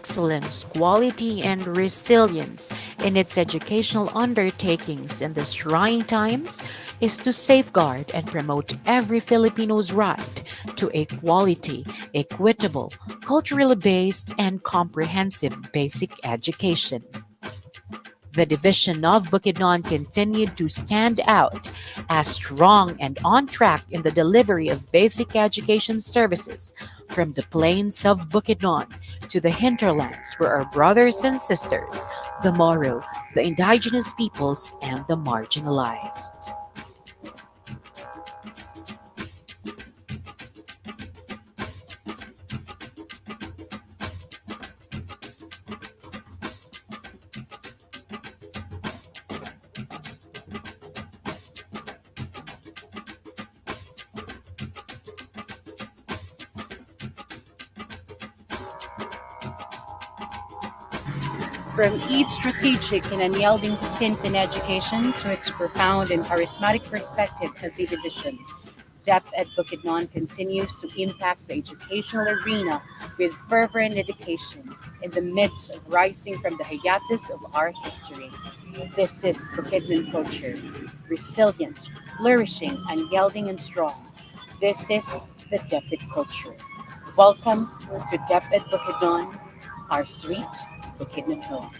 excellence, quality, and resilience in its educational undertakings in these trying times is to safeguard and promote every Filipino's right to a quality, equitable, culturally based, and comprehensive basic education. The division of Bukidnon continued to stand out as strong and on track in the delivery of basic education services from the plains of Bukidnon to the hinterlands where our brothers and sisters, the Moro, the indigenous peoples, and the marginalized. From each strategic and unyielding stint in education to its profound and charismatic perspective as a division, DepEd Bukidnon continues to impact the educational arena with fervor and dedication in the midst of rising from the hiatus of our history. This is Bukidnon culture, resilient, flourishing, unyielding, and strong. This is the DepEd culture. Welcome to DepEd Bukidnon, our sweet Bukidnon home.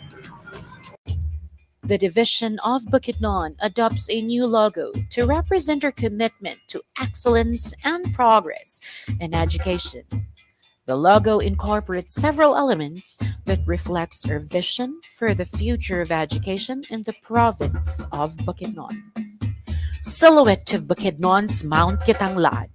The division of Bukidnon adopts a new logo to represent our commitment to excellence and progress in education. The logo incorporates several elements that reflects our vision for the future of education in the province of Bukidnon. Silhouette of Bukidnon's Mount Kitanglad.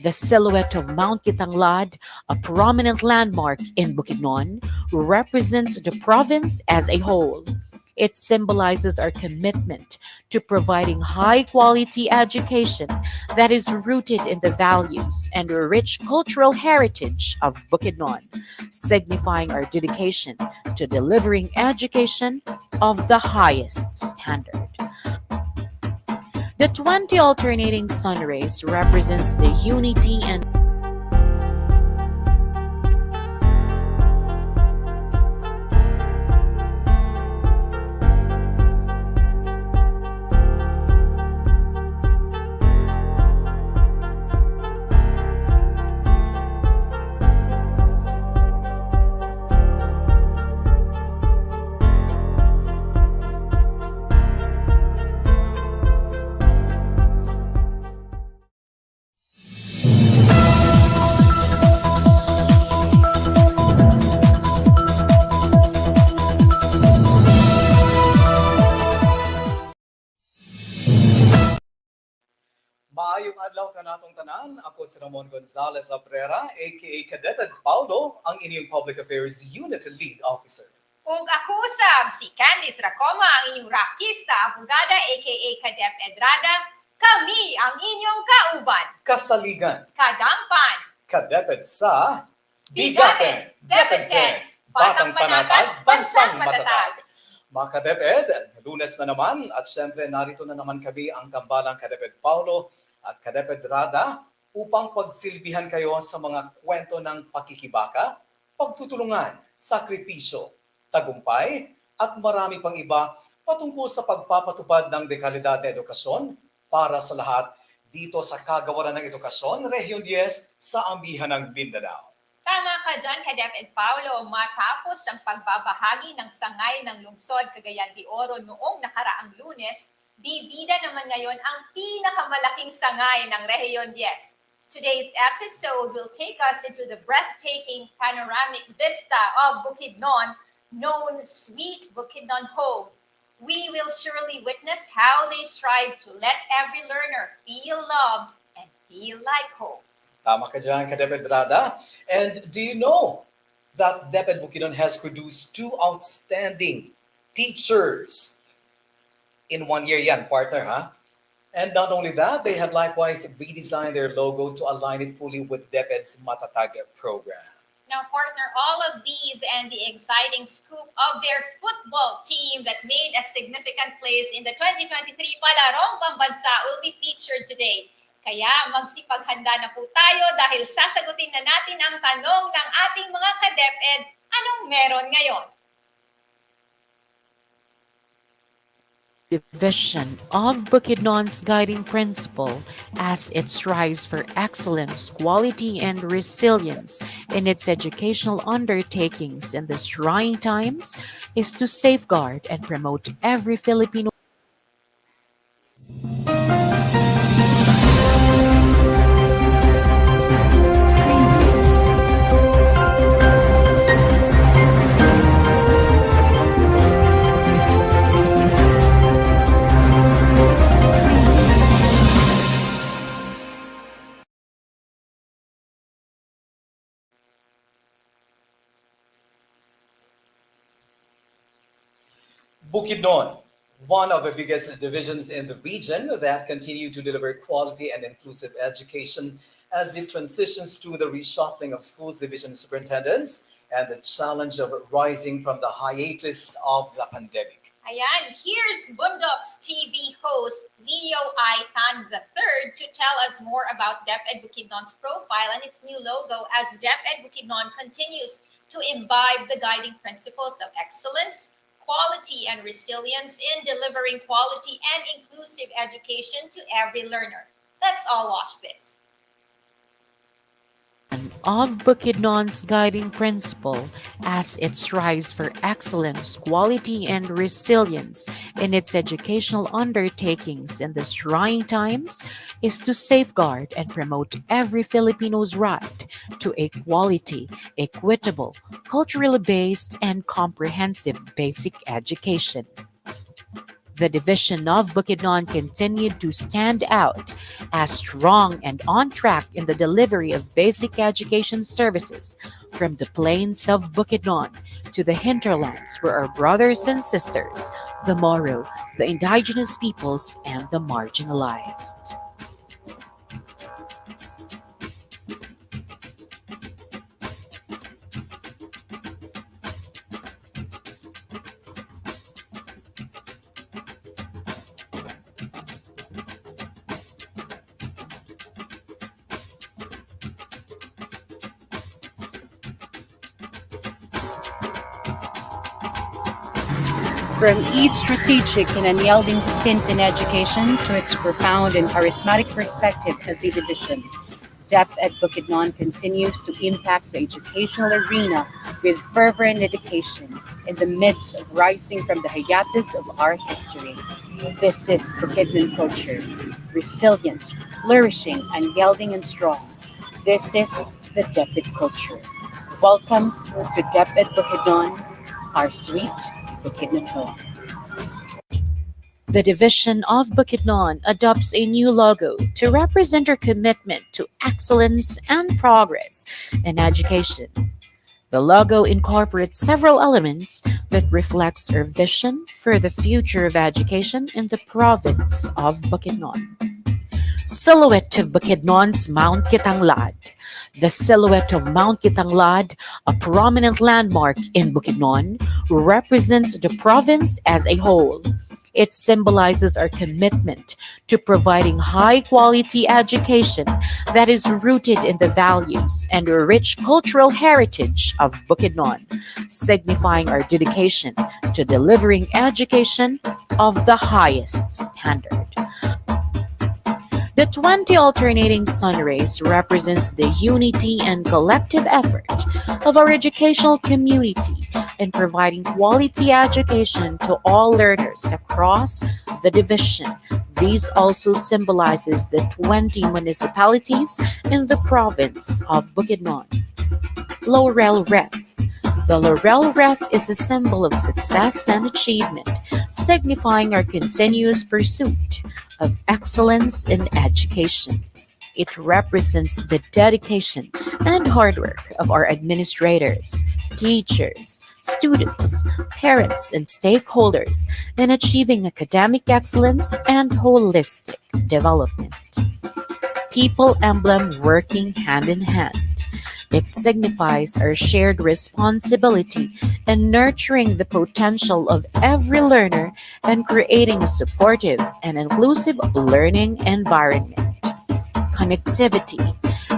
The silhouette of Mount Kitanglad, a prominent landmark in Bukidnon, represents the province as a whole. It symbolizes our commitment to providing high quality education that is rooted in the values and rich cultural heritage of Bukidnon, signifying our dedication to delivering education of the highest standard. The 20 alternating sun rays represents the unity and Maayong adlaw ka natong tanan. Ako si Ramon Gonzalez Abrera, aka Cadet Paulo, ang inyong Public Affairs Unit Lead Officer. Ug ako sab si Candice Racoma, ang inyong rakista, abogada aka Kadep Edrada. Kami ang inyong kauban, Kasaligan, kadampan, kadeped sa BigaTEN DepEd, Batang Panatag, Bansang Matatag. Mga kadeped, Lunes na naman at syempre narito na naman kami ang tambalang Kadeped Paulo at Kadeped Rada upang pagsilbihan kayo sa mga kwento ng pakikibaka, pagtutulungan, sakripisyo, tagumpay at marami pang iba patungkol sa pagpapatupad ng dekalidad na edukasyon para sa lahat dito sa Kagawaran ng Edukasyon, Region 10 sa Amihan ng Mindanao. Tama ka dyan, Kadep Paulo, matapos ang pagbabahagi ng sangay ng lungsod Cagayan de Oro noong nakaraang Lunes, bibida naman ngayon ang pinakamalaking sangay ng Region 10. Today's episode will take us into the breathtaking panoramic vista of Bukidnon, known Sweet Bukidnon Home. We will surely witness how they strive to let every learner feel loved and feel like home. Tama ka dyan, Kadeped Rada. And do you know that DepEd Bukidnon has produced 2 outstanding teachers in 1 year yan, partner, ha? And not only that, they have likewise redesigned their logo to align it fully with DepEd's Matatag program. Now, partner, all of these and the exciting scoop of their football team that made a significant place in the 2023 Palarong Pambansa will be featured today. Kaya magsipaghanda na po tayo dahil sasagutin na natin ang tanong ng ating mga ka-DepEd Anong meron ngayon? Division of Bukidnon's guiding principle as it strives for excellence, quality, and resilience in its educational undertakings in these trying times is to safeguard and promote every Filipino. Bukidnon, one of the biggest divisions in the region that continue to deliver quality and inclusive education as it transitions to the reshuffling of schools division superintendents and the challenge of rising from the hiatus of the pandemic. Ayan, here's Bundoks TV host Leo I. Tan III to tell us more about DepEd Bukidnon's profile and its new logo as DepEd Bukidnon continues to imbibe the guiding principles of excellence, quality, and resilience in delivering quality and inclusive education to every learner. Let's all watch this. Of Bukidnon's guiding principle as it strives for excellence, quality, and resilience in its educational undertakings in these trying times is to safeguard and promote every Filipino's right to a quality, equitable, culturally based, and comprehensive basic education. The division of Bukidnon continued to stand out as strong and on track in the delivery of basic education services from the plains of Bukidnon to the hinterlands where our brothers and sisters, the Moro, the indigenous peoples, and the marginalized. From each strategic and unyielding stint in education to its profound and charismatic perspective as a division, DepEd Bukidnon continues to impact the educational arena with fervor and dedication in the midst of rising from the hiatus of our history. This is Bukidnon culture, resilient, flourishing, unyielding, and strong. This is the DepEd culture. Welcome to DepEd Bukidnon, our sweet Bukidnon home. The division of Bukidnon adopts a new logo to represent our commitment to excellence and progress in education. The logo incorporates several elements that reflects our vision for the future of education in the province of Bukidnon. Silhouette of Bukidnon's Mount Kitanglad. The silhouette of Mount Kitanglad, a prominent landmark in Bukidnon, represents the province as a whole. It symbolizes our commitment to providing high-quality education that is rooted in the values and rich cultural heritage of Bukidnon, signifying our dedication to delivering education of the highest standard. The 20 alternating sun rays represents the unity and collective effort of our educational community in providing quality education to all learners across the division. These also symbolizes the 20 municipalities in the province of Bukidnon. Laurel wreath. The laurel wreath is a symbol of success and achievement, signifying our continuous pursuit of excellence in education. It represents the dedication and hard work of our administrators, teachers, students, parents, and stakeholders in achieving academic excellence and holistic development. People emblem working hand in hand. It signifies our shared responsibility in nurturing the potential of every learner and creating a supportive and inclusive learning environment. Connectivity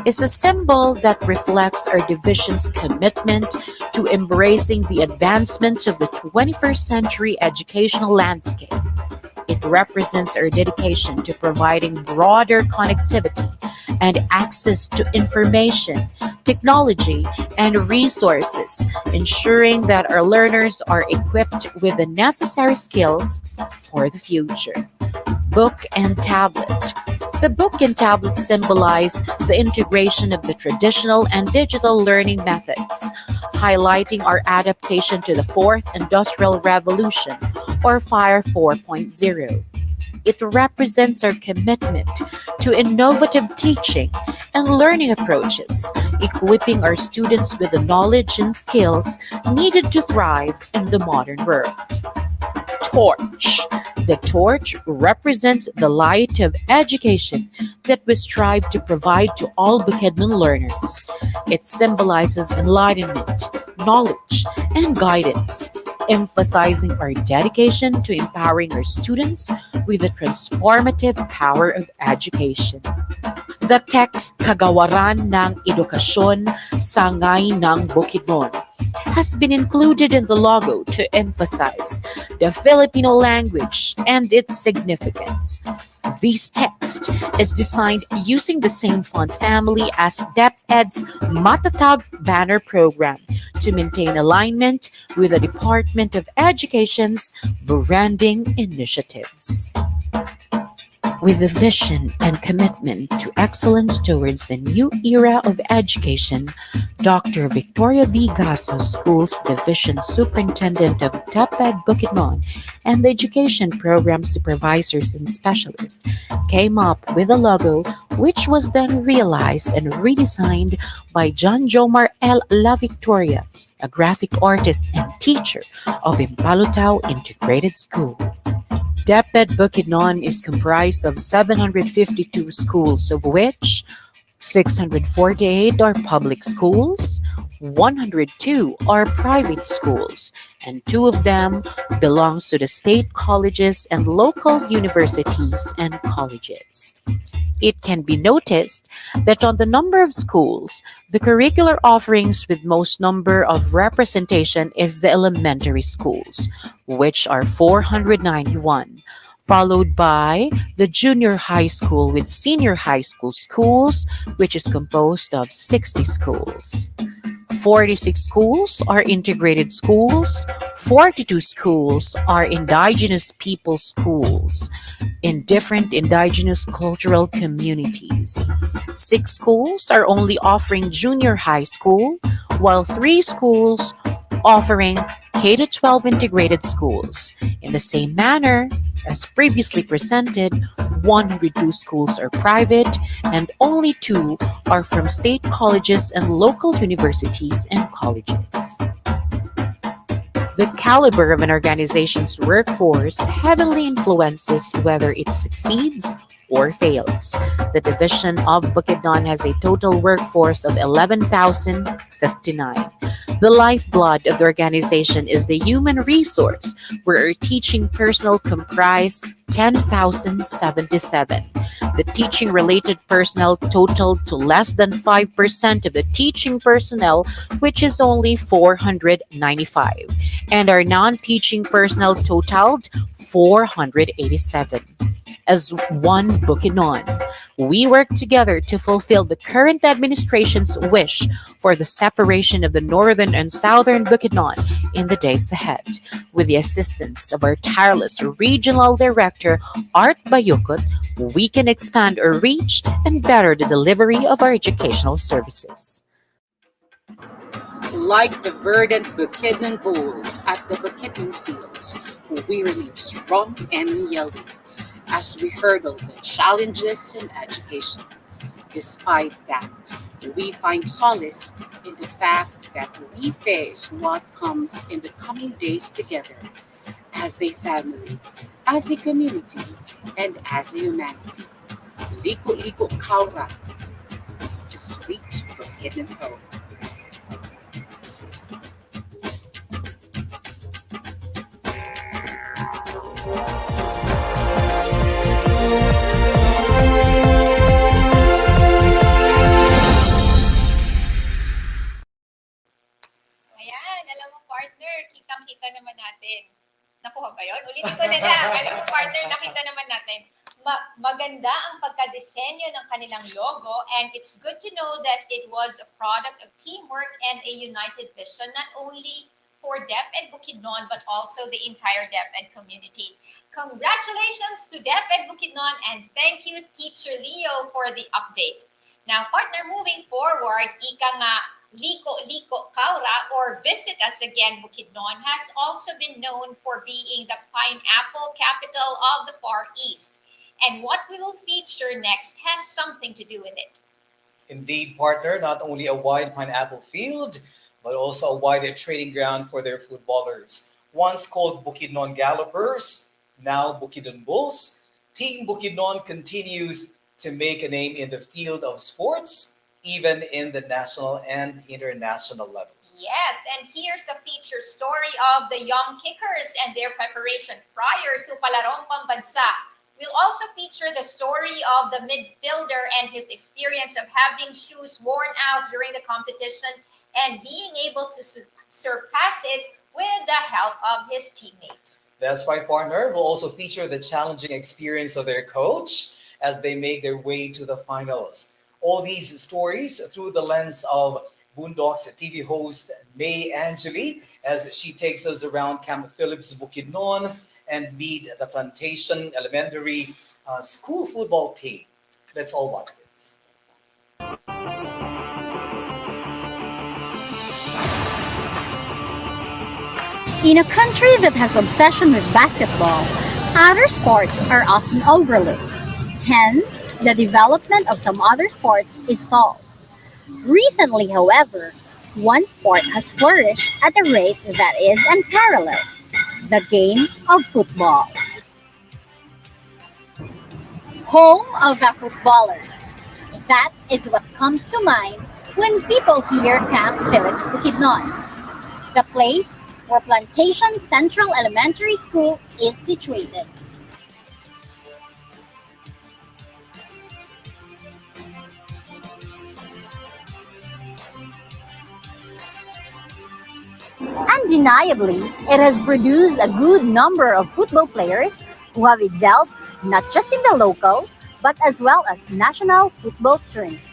is a symbol that reflects our division's commitment to embracing the advancements of the 21st century educational landscape. It represents our dedication to providing broader connectivity and access to information, technology, and resources, ensuring that our learners are equipped with the necessary skills for the future. Book and tablet. The book and tablet symbolize the integration of the traditional and digital learning methods, highlighting our adaptation to the fourth industrial revolution, or Fire 4.0. It represents our commitment to innovative teaching and learning approaches, equipping our students with the knowledge and skills needed to thrive in the modern world. Torch. The torch represents the light of education that we strive to provide to all Bukidnon learners. It symbolizes enlightenment, knowledge, and guidance, emphasizing our dedication to empowering our students with the transformative power of education. The text Kagawaran ng Edukasyon Sangay ng Bukidnon has been included in the logo to emphasize the Filipino language and its significance. This text is designed using the same font family as DepEd's Matatag banner program to maintain alignment with the Department of Education's branding initiatives. With a vision and commitment to excellence towards the new era of education, Dr. Victoria V. Gasso, Schools Division Superintendent of DepEd Bukidnon, and the Education Program Supervisors and Specialists came up with a logo which was then realized and redesigned by John Jomar L. La Victoria, a graphic artist and teacher of Impalutao Integrated School. DepEd Bukidnon is comprised of 752 schools, of which 648 are public schools, 102 are private schools, and 2 of them belongs to the state colleges and local universities and colleges. It can be noticed that on the number of schools, the curricular offerings with most number of representation is the elementary schools, which are 491, followed by the junior high school with senior high school schools, which is composed of 60 schools. 46 schools are integrated schools, 42 schools are indigenous people schools in different indigenous cultural communities. 6 schools are only offering junior high school, while 3 schools offering K-12 integrated schools. In the same manner, as previously presented, 102 schools are private and only 2 are from state colleges and local universities and colleges. The caliber of an organization's workforce heavily influences whether it succeeds or fails. The division of Bukidnon has a total workforce of 11,059. The lifeblood of the organization is the human resource, where our teaching personnel comprise 10,077. The teaching-related personnel totaled to less than 5% of the teaching personnel, which is only 495. And our non-teaching personnel totaled 487. As one Bukidnon, we work together to fulfill the current administration's wish for the separation of the northern and southern Bukidnon in the days ahead. With the assistance of our tireless regional director, Art Bayukot, we can expand our reach and better the delivery of our educational services. Like the verdant Bukidnon Bulls at the Bukidnon Fields, we remain strong and unyielding as we hurdle the challenges in education. Despite that, we find solace in the fact that we face what comes in the coming days together as a family, as a community, and as a humanity. Liko-liko kaura to sweet Bukidnon home. Ayan. ko na lang. Alam mo, partner, nakita naman natin. Maganda ang pagkadesenyo ng kanilang logo, and it's good to know that it was a product of teamwork and a united vision, not only for DepEd Bukidnon, but also the entire DepEd community. Congratulations to DepEd Bukidnon, and thank you, Teacher Leo, for the update. Now, partner, moving forward, ika nga, Liko Kaura, or Visit Us Again Bukidnon, has also been known for being the pineapple capital of the Far East. And what we will feature next has something to do with it. Indeed, partner, not only a wide pineapple field, but also a wide training ground for their footballers. Once called Bukidnon Gallopers, now Bukidnon Bulls, Team Bukidnon continues to make a name in the field of sports, even in the national and international levels. Yes, and here's a feature story of the young kickers and their preparation prior to Palarong Pambansa. We'll also feature the story of the midfielder and his experience of having shoes worn out during the competition and being able to surpass it with the help of his teammate. That's right, partner. We'll also feature the challenging experience of their coach as they make their way to the finals. All these stories through the lens of Boondocks TV host May Angeli as she takes us around Camp Phillips Bukidnon and meet the Plantation Elementary school football team. Let's all watch this. In a country that has obsession with basketball, other sports are often overlooked. Hence, the development of some other sports is stalled. Recently, however, one sport has flourished at a rate that is unparalleled: the game of football. Home of the footballers. That is what comes to mind when people hear Camp Phillips Bukidnon, the place where Plantation Central Elementary School is situated. Undeniably, it has produced a good number of football players who have excelled not just in the local, but as well as national football tournaments.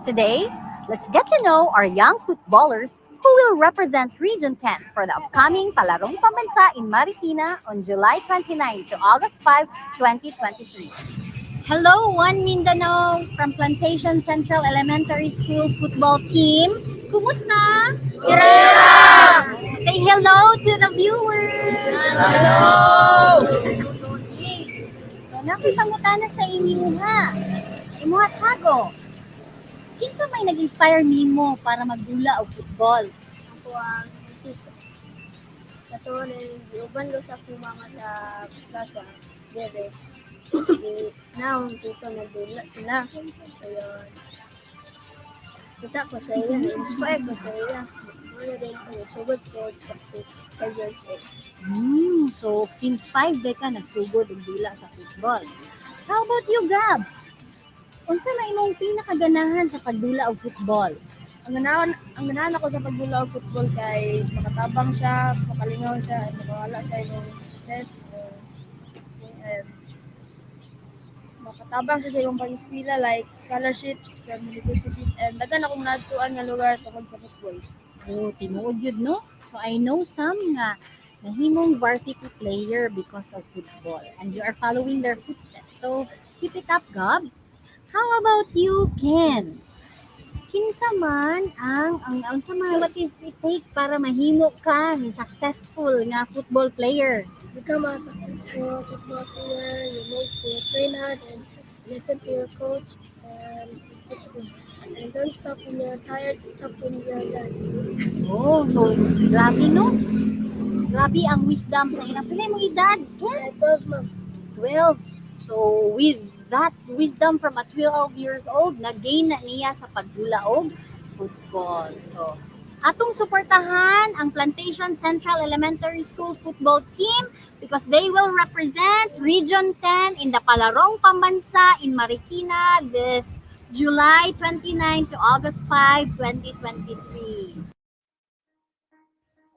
Today, let's get to know our young footballers who will represent Region 10 for the upcoming Palarong Pambansa in Marikina on July 29 to August 5, 2023. Hello, One Mindanao from Plantation Central Elementary School football team. Kumusta? Hirap! Say hello to the viewers! Hello! So, nakipangutana sa imuha. Imuha Tiago. Kinsa may nag-inspire nimo para magdula og football? Ako ang tito. Katulad, uban ko sa kumama sa plaza, dere. Now, tito nagdula sila. Ayun. Kita ko sa iya, inspire ko sa iya. Wala din ko, sugod ko, practice 5 years old. So, since 5 ka nagsugod og dula sa football. How about you, Gab? Unsa na imong pinakaganahan sa pagdula og football? Ang ganahan ako sa pagdula og football kay makatabang siya, makalingaw siya, makawala sa imong stress. Makatabang siya sa imong pag-eskwela like scholarships from universities and daghan akong natuan nga lugar tungkol sa football. So, tinuod yun, no? So, I know some nga nahimong varsity player because of football and you are following their footsteps. So, keep it up, Gab. How about you, Ken? Kinsa man unsa man what is it take para mahimo ka ng successful nga football player? Become a successful football player, you need to train hard and listen to your coach and don't stop when you're tired, stop when you're done. Oh, so grabe, no? Grabe ang wisdom sa ina. Pila mo edad? 12 ma'am. 12. So with that wisdom from a 12 years old, nag-gain na niya sa pagdula og football. So, atong suportahan ang Plantation Central Elementary School football team because they will represent Region 10 in the Palarong Pambansa in Marikina this July 29 to August 5, 2023.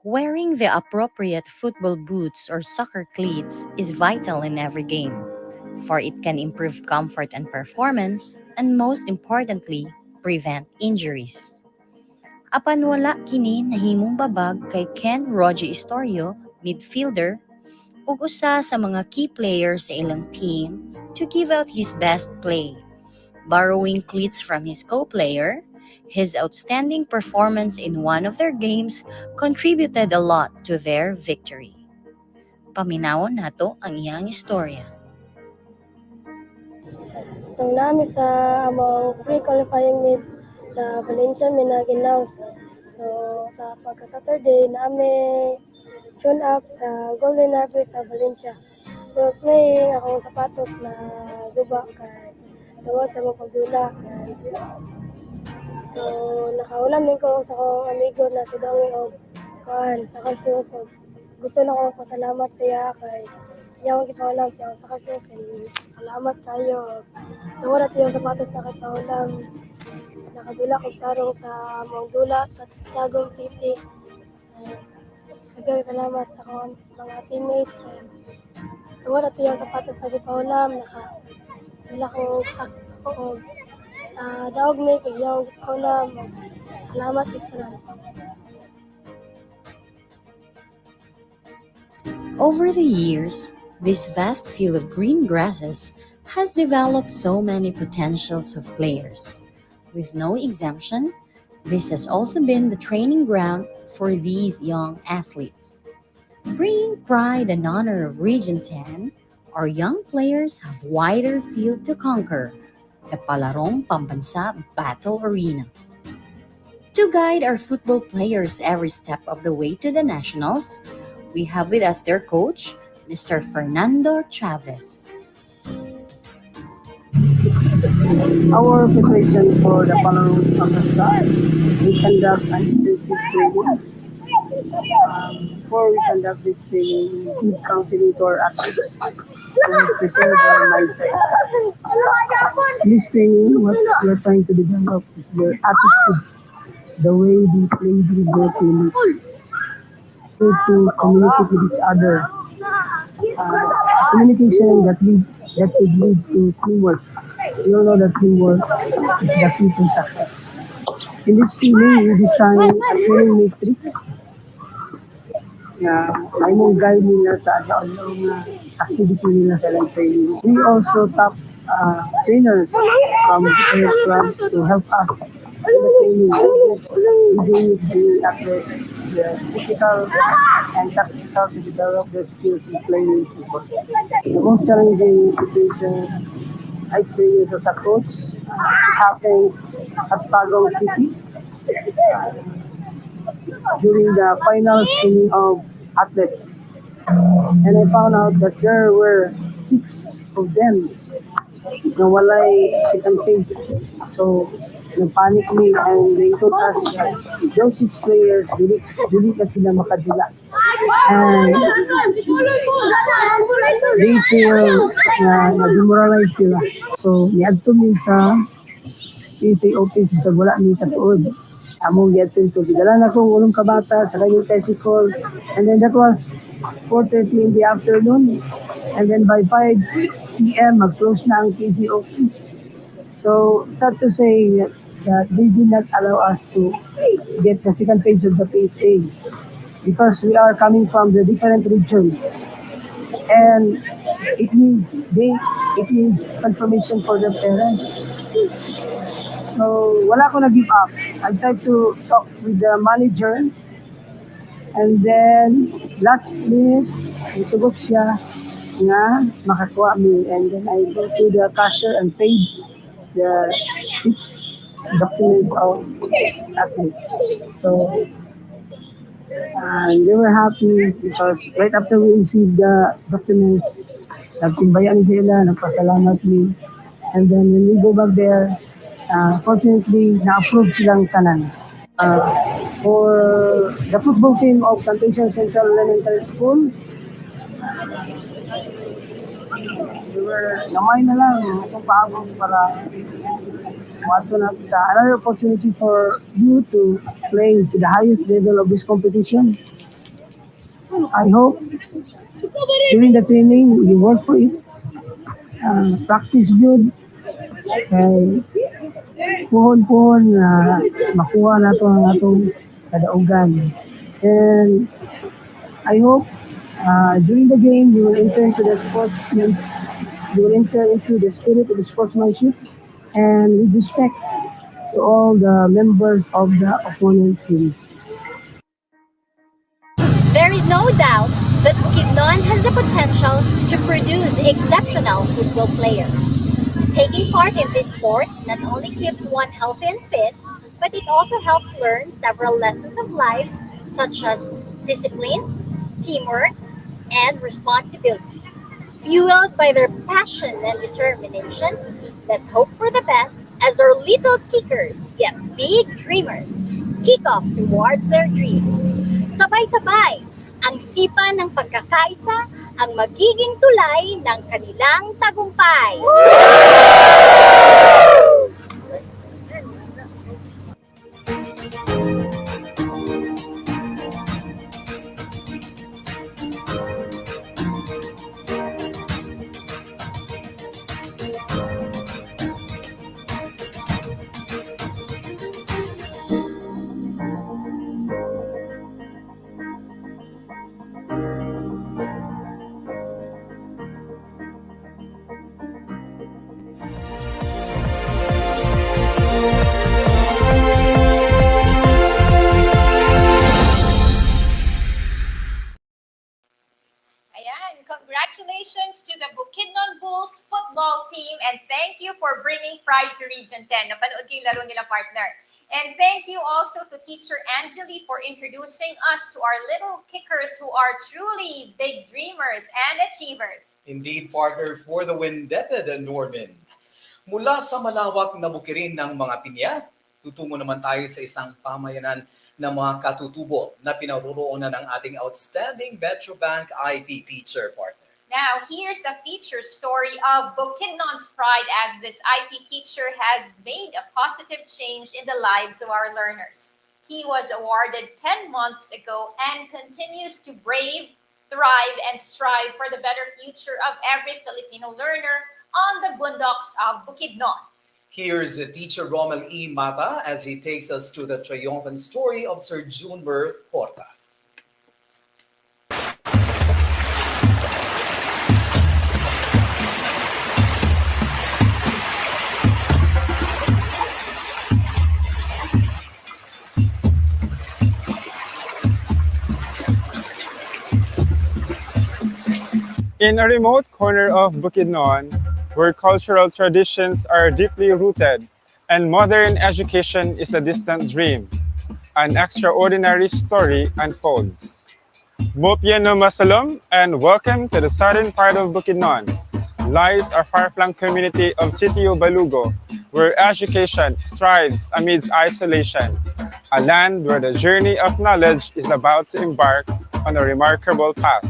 Wearing the appropriate football boots or soccer cleats is vital in every game, for it can improve comfort and performance, and most importantly, prevent injuries. Apan wala kini nahimong babag kay Ken Roger Istorio, midfielder, ug usa sa mga key players sa ilang team to give out his best play. Borrowing cleats from his co-player, his outstanding performance in one of their games contributed a lot to their victory. Paminawon nato ang iyang istorya. Itong namin sa among free qualifying meet sa Valencia Minaginaos. So sa pagka-Saturday namin tune up sa Golden Harvest sa Valencia. So playing akong sapatos na guba kay tungod sa mga pagdula. So nakaulam din ko sa akong amigo na si Dongi og sa shoes. So, gusto na ko pasalamat sa iya kay iyang gipaulam siya sa shoes. Salamat kayo. Tungod at yung sapatos na kitaulam. Nakadula kong tarong sa mong dula sa Tagum City. Sagay salamat sa akong mga teammates. Tungod at yung sapatos na gipaulam. Nakadula ko sakto o daog may kay iyang gipaulam. Salamat isa. Over the years, this vast field of green grasses has developed so many potentials of players. With no exemption, this has also been the training ground for these young athletes. Bringing pride and honor of Region 10, our young players have wider field to conquer, the Palarong Pambansa Battle Arena. To guide our football players every step of the way to the nationals, we have with us their coach, Mr. Fernando Chavez. Our preparation for the following semester, we conduct an intensive training. Before we conduct this training, we give counseling to our athletes to prepare their mindset. This training, what we are trying to develop is their attitude, the way they play with their teammates, so to communicate with each other. Communication that could lead to teamwork. You all know that teamwork is the key to success. In this training, we design a training matrix na ay mong guide nila sa anong activity nila sa lang training. We also tap trainers from different clubs to help us in the training. We give the athletes the physical and tactical to develop their skills in playing football. The most challenging situation I experienced as a coach happens at Tagum City during the final screening of athletes. And I found out that there were 6 of them na walay second page. So, nagpanic me and they told us that those 6 players, dili ka sila makadula. And they feel na demoralize sila. So, niadto mi sa PCA office sa wala ni katuod. Among getting to bigala na kong ulong kabata sa kanyang testicles. And then that was 4:30 in the afternoon. And then by 5 p.m. mag-close na ang PCA office. So, sad to say that they did not allow us to get the second page of the PSA because we are coming from the different region. And it needs confirmation for the parents. So, wala ko na-give up. I tried to talk with the manager and then last minute, isubok siya na makakuha mi and then I go to the cashier and paid the 6 documents of athletes. So, they were happy because right after we received the documents, nagtimbayan sila, nagpasalamat mi. And then when we go back there, fortunately, na-approve silang tanan. For the football team of Plantation Central Elementary School, we were namay na lang kung paabot para another opportunity for you to play to the highest level of this competition. I hope during the training you work for it, practice good, kay puhon-puhon na makuha nato ang atong kadaugan. And I hope during the game you will enter into the sportsman, you will enter into the spirit of the sportsmanship and with respect to all the members of the opponent teams. There is no doubt that Bukidnon has the potential to produce exceptional football players. Taking part in this sport not only keeps one healthy and fit, but it also helps learn several lessons of life such as discipline, teamwork, and responsibility. Fueled by their passion and determination, let's hope for the best as our little kickers get big dreamers kick off towards their dreams. Sabay-sabay, ang sipa ng pagkakaisa ang magiging tulay ng kanilang tagumpay. Ayan, congratulations to the Bukidnon Bulls football team and thank you for bringing pride to Region 10. Napanood ko yung laro nila, partner. And thank you also to Teacher Angeli for introducing us to our little kickers who are truly big dreamers and achievers. Indeed, partner, for the win, DepEd and Norman. Mula sa malawak na bukirin ng mga pinya, tutungo naman tayo sa isang pamayanan ng mga katutubo na pinaroroonan ng ating outstanding Metrobank IP teacher, partner. Now, here's a feature story of Bukidnon's pride as this IP teacher has made a positive change in the lives of our learners. He was awarded 10 months ago and continues to brave, thrive, and strive for the better future of every Filipino learner on the boondocks of Bukidnon. Here's teacher Rommel E. Mata as he takes us to the triumphant story of Sir Junmer Porta. In a remote corner of Bukidnon, where cultural traditions are deeply rooted and modern education is a distant dream, an extraordinary story unfolds. Mopyeno Masalom and welcome to the southern part of Bukidnon. Lies a far-flung community of Sitio Balugo, where education thrives amidst isolation, a land where the journey of knowledge is about to embark on a remarkable path.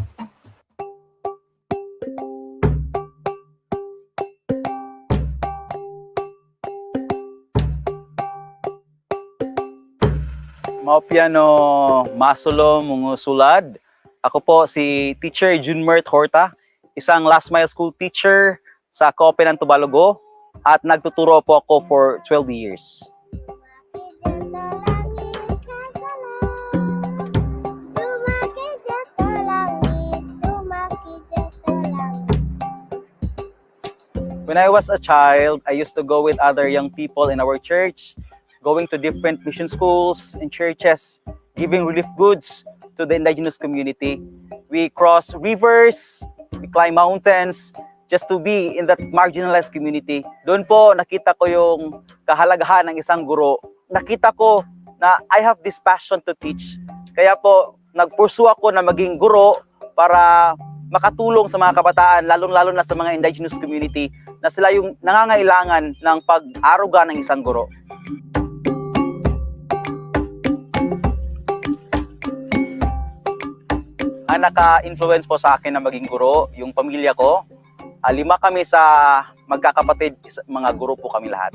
Maupiano Masulo Mungusulad. Ako po si Teacher Junmer Horta, isang last mile school teacher sa Copen ng Tubalogo at nagtuturo po ako for 12 years. When I was a child, I used to go with other young people in our church, going to different mission schools and churches, giving relief goods to the indigenous community. We cross rivers, we climb mountains, just to be in that marginalized community. Doon po nakita ko yung kahalagahan ng isang guro. Nakita ko na I have this passion to teach. Kaya po nagpursue ako na maging guro para makatulong sa mga kabataan, lalong-lalo na sa mga indigenous community na sila yung nangangailangan ng pag-aruga ng isang guro. Ang naka-influence po sa akin na maging guro, yung pamilya ko. 5 kami sa magkakapatid, mga guro po kami lahat.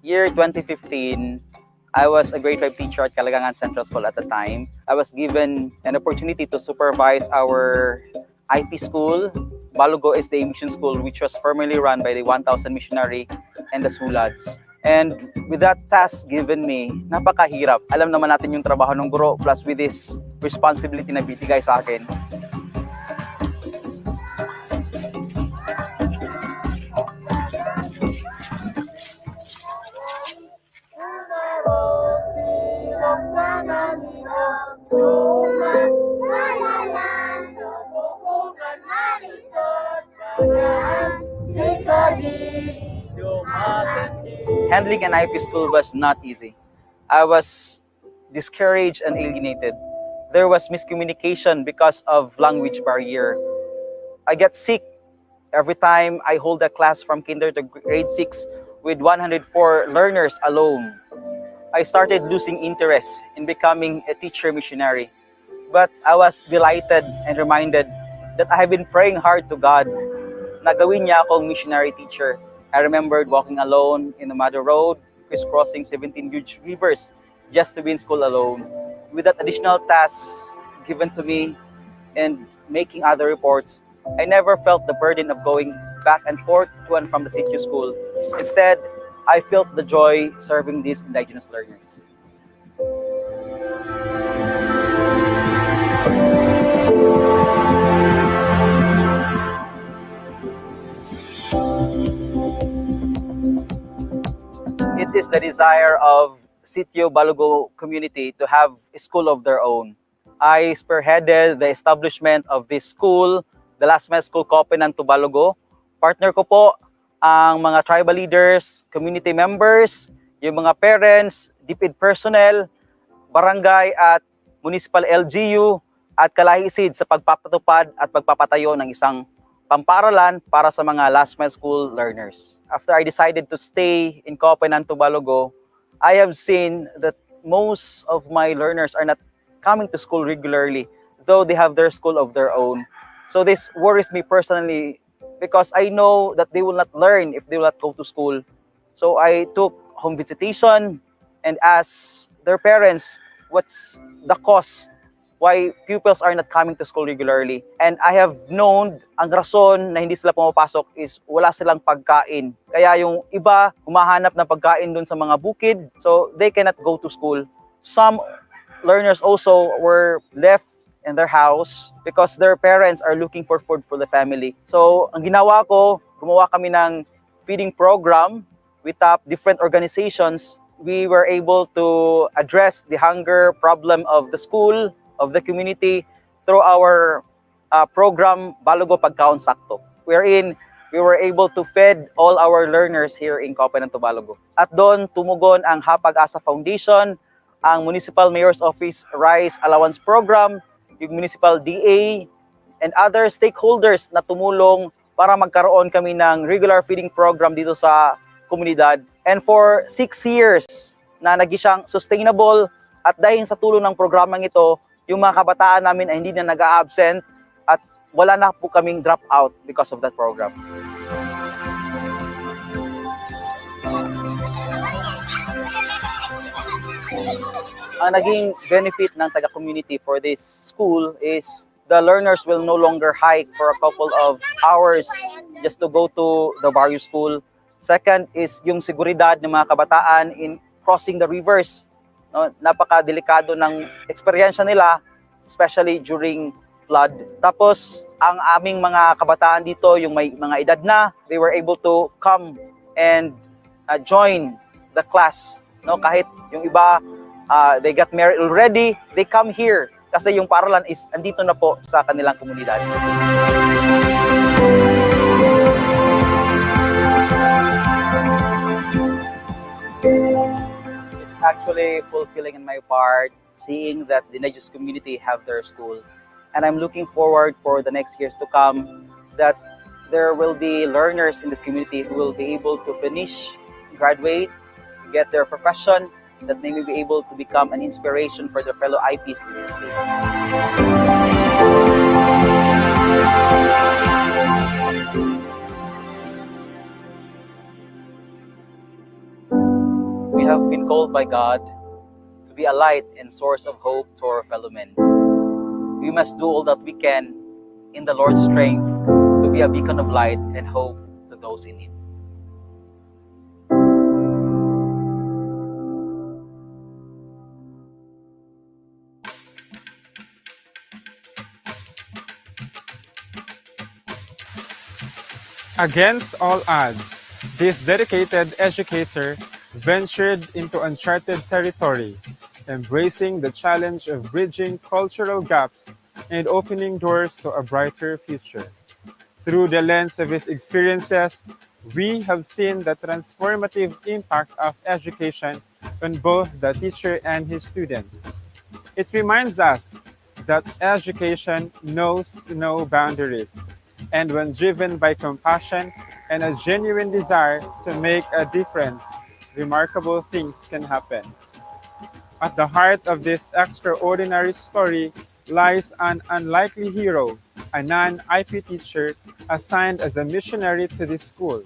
Year 2015, I was a grade 5 teacher at Calagangan Central School at the time. I was given an opportunity to supervise our IP school. Balugo is the mission school which was formerly run by the 1,000 missionary and the Sulads. And with that task given me, napakahirap. Alam naman natin yung trabaho ng guro plus with this responsibility na binigay sa akin. Handling an IP school was not easy. I was discouraged and alienated. There was miscommunication because of language barrier. I get sick every time I hold a class from kinder to grade 6 with 104 learners alone. I started losing interest in becoming a teacher missionary. But I was delighted and reminded that I have been praying hard to God na gawin niya akong missionary teacher. I remembered walking alone in the Mother Road, crisscrossing 17 huge rivers just to be in school alone. With that additional task given to me and making other reports, I never felt the burden of going back and forth to and from the CTU school. Instead, I felt the joy serving these indigenous learners. It is the desire of Sitio Balugo community to have a school of their own. I spearheaded the establishment of this school, the Last Mile School Covenant to Balugo. Partner ko po ang mga tribal leaders, community members, yung mga parents, DepEd personnel, barangay at municipal LGU at kalahisid sa pagpapatupad at pagpapatayo ng isang pamparalan para sa mga Last Mile School learners. After I decided to stay in Copenhagen to Balugo, I have seen that most of my learners are not coming to school regularly, though they have their school of their own. So this worries me personally because I know that they will not learn if they will not go to school. So I took home visitation and asked their parents what's the cause why pupils are not coming to school regularly. And I have known ang rason na hindi sila pumapasok is wala silang pagkain. Kaya yung iba humahanap ng pagkain dun sa mga bukid, so they cannot go to school. Some learners also were left in their house because their parents are looking for food for the family. So ang ginawa ko, gumawa kami ng feeding program. We tapped different organizations. We were able to address the hunger problem of the school, of the community through our program Balugo Pagkaon Sakto, wherein we were able to feed all our learners here in Copenhagen to Balugo. At doon tumugon ang Hapag-asa Foundation, ang Municipal Mayor's Office Rice Allowance Program, yung Municipal DA, and other stakeholders na tumulong para magkaroon kami ng regular feeding program dito sa komunidad. And for 6 years na naging siyang sustainable at dahil sa tulong ng programang ito, yung mga kabataan namin ay hindi na nag-a-absent at wala na po kaming drop out because of that program. Ang naging benefit ng taga-community for this school is the learners will no longer hike for a couple of hours just to go to the barrio school. Second is yung seguridad ng mga kabataan in crossing the rivers. No, napaka-delikado ng eksperyensya nila, especially during flood. Tapos, ang aming mga kabataan dito, yung may mga edad na, they were able to come and join the class. No, kahit yung iba, they got married already, they come here kasi yung paaralan is andito na po sa kanilang komunidad. Actually fulfilling in my part, seeing that the indigenous community have their school. And I'm looking forward for the next years to come that there will be learners in this community who will be able to finish, graduate, get their profession, that they may be able to become an inspiration for their fellow IP students. called by God to be a light and source of hope to our fellow men. We must do all that we can in the Lord's strength to be a beacon of light and hope to those in need. Against all odds, this dedicated educator ventured into uncharted territory, embracing the challenge of bridging cultural gaps and opening doors to a brighter future. Through the lens of his experiences, we have seen the transformative impact of education on both the teacher and his students. It reminds us that education knows no boundaries, and when driven by compassion and a genuine desire to make a difference, remarkable things can happen. At the heart of this extraordinary story lies an unlikely hero, a non-IP teacher assigned as a missionary to this school.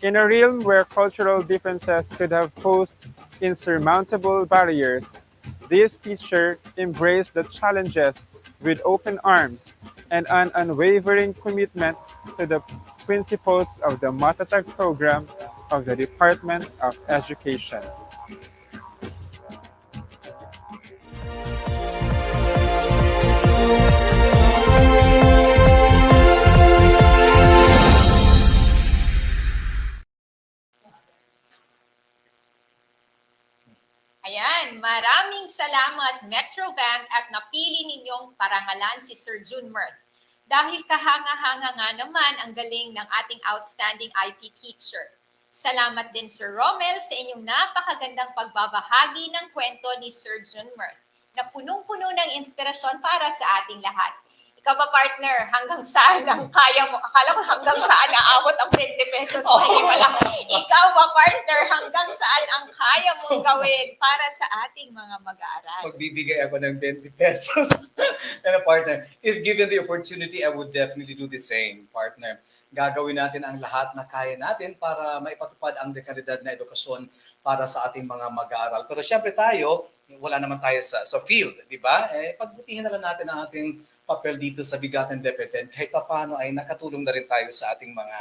In a realm where cultural differences could have posed insurmountable barriers, this teacher embraced the challenges with open arms and an unwavering commitment to the principles of the Matatag program of the Department of Education. Ayan, maraming salamat Metro Bank at napili ninyong parangalan si Sir June Mirth. Dahil kahanga-hanga nga naman ang galing ng ating outstanding IP teacher. Salamat din Sir Romel sa inyong napakagandang pagbabahagi ng kwento ni Sir June Mirth na punong-puno ng inspirasyon para sa ating lahat. Ikaw ba, partner, hanggang saan ang kaya mo? Akala ko hanggang saan naabot ang 20 pesos. Wala. Ikaw ba, partner, hanggang saan ang kaya mong gawin para sa ating mga mag-aaral? Magbibigay ako ng 20 pesos. And partner, if given the opportunity, I would definitely do the same, partner. Gagawin natin ang lahat na kaya natin para maipatupad ang dekalidad na edukasyon para sa ating mga mag-aaral. Pero syempre tayo, wala naman tayo sa field, di ba? Pagbutihin na lang natin ang ating papel dito sa BigaTEN DepEd. Kahit paano ay nakatulong na rin tayo sa ating mga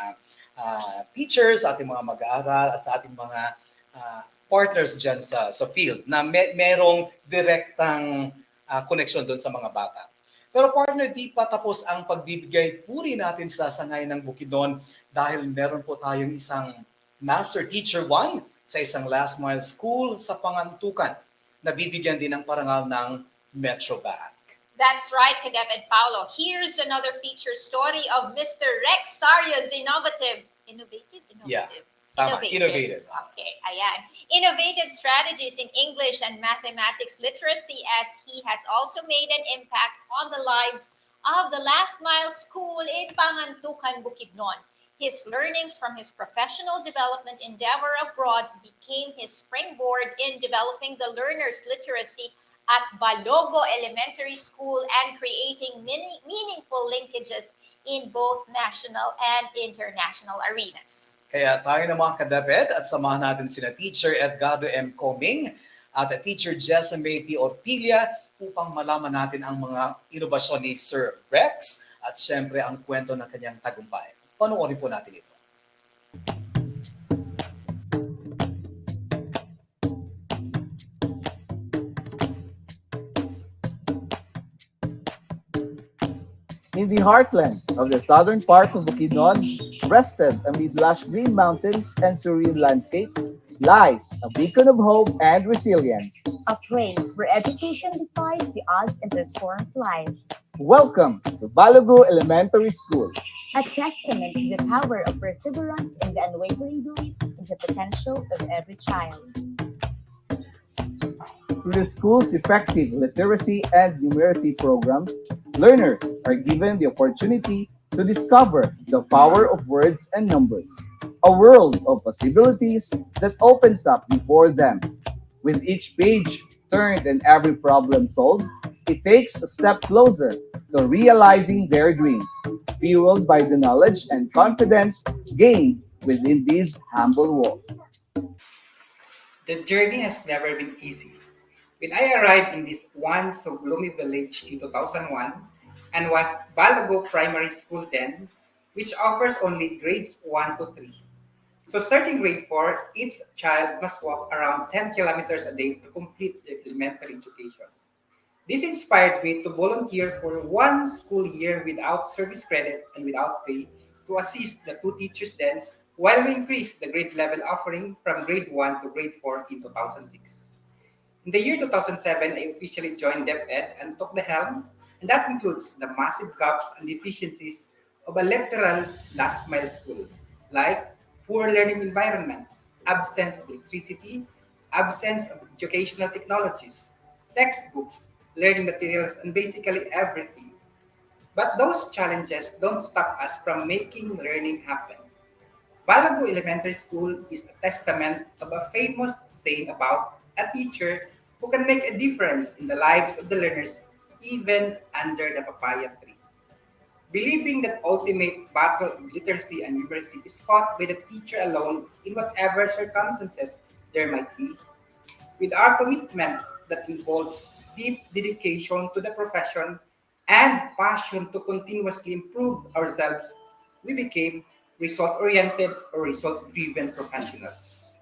teachers, sa ating mga mag-aaral, at sa ating mga partners dyan sa field na merong direktang koneksyon doon sa mga bata. Pero partner, di pa tapos ang pagbibigay puri natin sa sangayan ng Bukidnon dahil meron po tayong isang Master Teacher 1 sa isang last mile school sa Pangantukan na bibigyan din ng parangal ng Metro Bank. That's right, DepEd Paulo. Here's another feature story of Mr. Rex Sarria's innovative. Yeah, tama, innovative. Okay, ayan. Innovative strategies in English and mathematics literacy as he has also made an impact on the lives of the Last Mile School in Pangantukan, Bukidnon. His learnings from his professional development endeavor abroad became his springboard in developing the learners' literacy at Balogo Elementary School and creating meaningful linkages in both national and international arenas. Kaya tayo na mga ka-DepEd at samahan natin sina Teacher Edgardo M. Coming at Teacher Jessame P. Orpilia upang malaman natin ang mga inobasyon ni Sir Rex at syempre ang kwento ng kanyang tagumpay. Panoorin po natin ito. In the heartland of the southern part of Bukidnon, rested amid lush green mountains and serene landscapes, lies a beacon of hope and resilience. A place where education defies the odds and transforms lives. Welcome to Balogo Elementary School. A testament to the power of perseverance and the unwavering belief in the potential of every child. Through the school's effective literacy and numeracy programs, learners are given the opportunity to discover the power of words and numbers, a world of possibilities that opens up before them. With each page turned and every problem solved, it takes a step closer to realizing their dreams, fueled by the knowledge and confidence gained within these humble walls. The journey has never been easy. When I arrived in this once so gloomy village in 2001 and was Balago Primary School then, which offers only grades 1 to 3. So starting grade 4, each child must walk around 10 kilometers a day to complete their elementary education. This inspired me to volunteer for one school year without service credit and without pay to assist the two teachers then while we increased the grade level offering from grade 1 to grade 4 in 2006. In the year 2007, I officially joined DepEd and took the helm, and that includes the massive gaps and deficiencies of a literal last mile school, like poor learning environment, absence of electricity, absence of educational technologies, textbooks, learning materials, and basically everything. But those challenges don't stop us from making learning happen. Balago Elementary School is a testament of a famous saying about a teacher who can make a difference in the lives of the learners even under the papaya tree. Believing that ultimate battle of literacy and numeracy is fought by the teacher alone in whatever circumstances there might be, with our commitment that involves deep dedication to the profession and passion to continuously improve ourselves, we became result oriented or result driven professionals.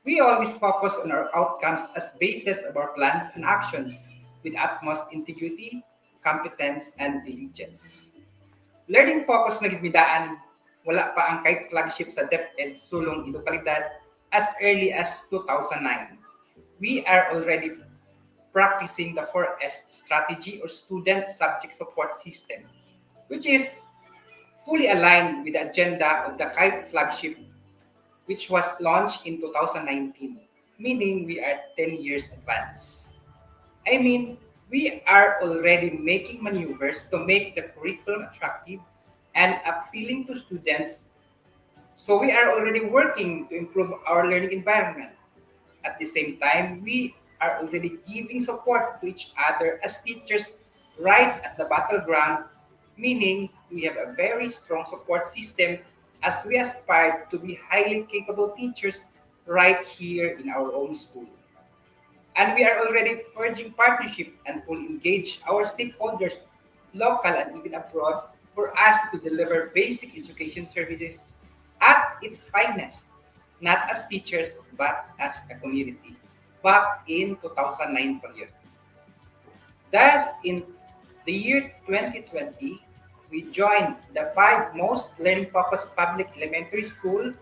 We always focus on our outcomes as basis of our plans and actions with utmost integrity, competence, and diligence. Learning focus na gidmidaan, wala pa ang kahit flagship sa DepEd sulong edukalidad as early as 2009. We are already practicing the 4S strategy or student subject support system, which is fully aligned with the agenda of the KITE flagship, which was launched in 2019, meaning we are 10 years advanced. I mean, we are already making maneuvers to make the curriculum attractive and appealing to students. So we are already working to improve our learning environment. At the same time, we are already giving support to each other as teachers right at the battleground, meaning we have a very strong support system as we aspire to be highly capable teachers right here in our own school. And we are already forging partnership and will engage our stakeholders, local and even abroad, for us to deliver basic education services at its finest, not as teachers, but as a community. Back in 2009 pa yun. Thus, in the year 2020, we joined the five most learning-focused public elementary schools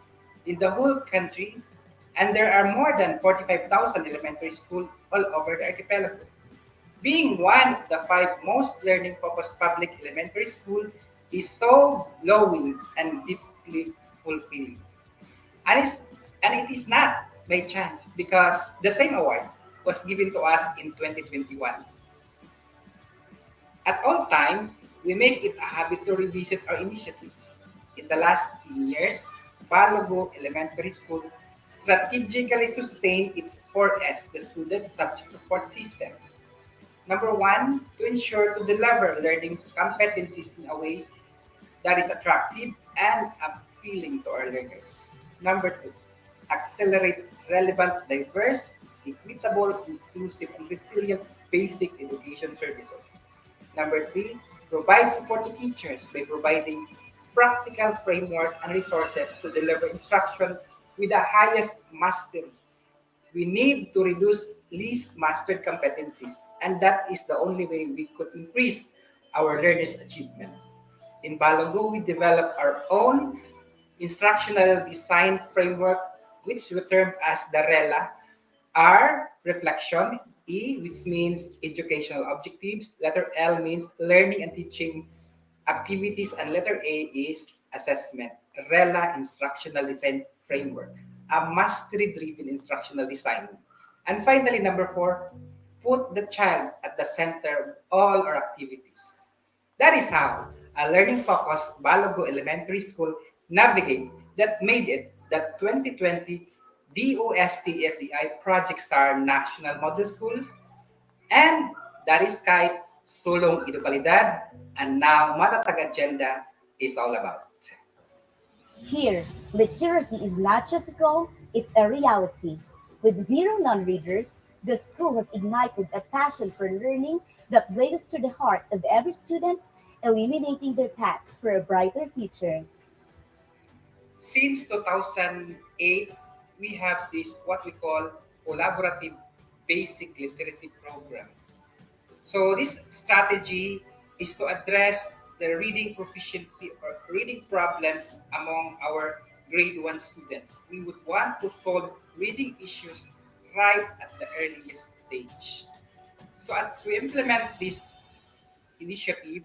in the whole country, and there are more than 45,000 elementary schools all over the archipelago. Being one of the five most learning-focused public elementary schools is so glowing and deeply fulfilling. And, it's, and it is not by chance because the same award was given to us in 2021. At all times, we make it a habit to revisit our initiatives. In the last 10 years, Balogo Elementary School strategically sustained its 4S, the Student Subject Support System. Number one, to ensure to deliver learning competencies in a way that is attractive and appealing to our learners. Number two, accelerate relevant, diverse, equitable, inclusive, and resilient basic education services. Number three, provide support to teachers by providing practical framework and resources to deliver instruction with the highest mastery. We need to reduce least mastered competencies, and that is the only way we could increase our learners' achievement. In Balogo, we developed our own instructional design framework, which we term as the RELA. R, reflection. E, which means educational objectives. Letter L means learning and teaching activities. And letter A is assessment. RELA Instructional Design Framework, a mastery-driven instructional design. And finally, number four, put the child at the center of all our activities. That is how a learning-focused Balogo Elementary School navigate that made it the 2020 DOST-SEI Project Star National Model School, and that is Skype, Sulong Edukalidad, and now Matatag Agenda is all about. Here, literacy is not just a goal, it's a reality. With zero non-readers, the school has ignited a passion for learning that reaches to the heart of every student, illuminating their paths for a brighter future. Since 2008, we have this what we call collaborative basic literacy program. So this strategy is to address the reading proficiency or reading problems among our grade 1 students. We would want to solve reading issues right at the earliest stage. So as we implement this initiative,